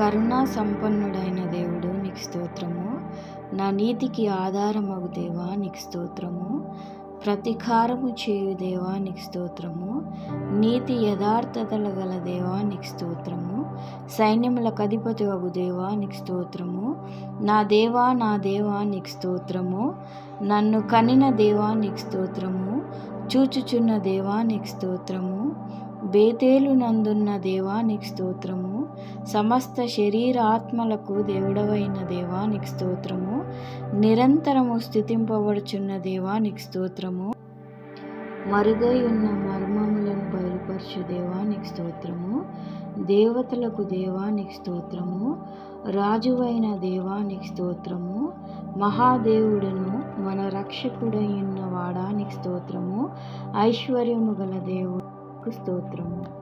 కరుణా సంపన్నుడైన దేవుడు నీకు స్తోత్రము. నా నీతికి ఆధారమగు దేవా నీకు స్తోత్రము. ప్రతీకారము చేయు దేవా నీకు స్తోత్రము. నీతి యథార్థతల గల దేవా నీకు స్తోత్రము. సైన్యములకు అధిపతి వగు దేవా నీకు స్తోత్రము. నా దేవా నీకు స్తోత్రము. నన్ను కనిన దేవా నీకు స్తోత్రము. చూచుచున్న దేవా నీకు స్తోత్రము. బేతేలు నందున్న దేవా నీకు స్తోత్రము. సమస్త శరీరాత్మలకు దేవుడవైన దేవా నీకు స్తోత్రము. నిరంతరము స్థుతింపబడుచున్న దేవా నీకు స్తోత్రము. మరుగై ఉన్న మర్మములను బయలుపరచు దేవా నీకు స్తోత్రము. దేవతలకు దేవా నీకు స్తోత్రము. రాజువైన దేవా నీకు స్తోత్రము. మహాదేవుడును మన రక్షకుడైన వాడా నీకు స్తోత్రము. ఐశ్వర్యము గల దేవుడు స్తోత్రము.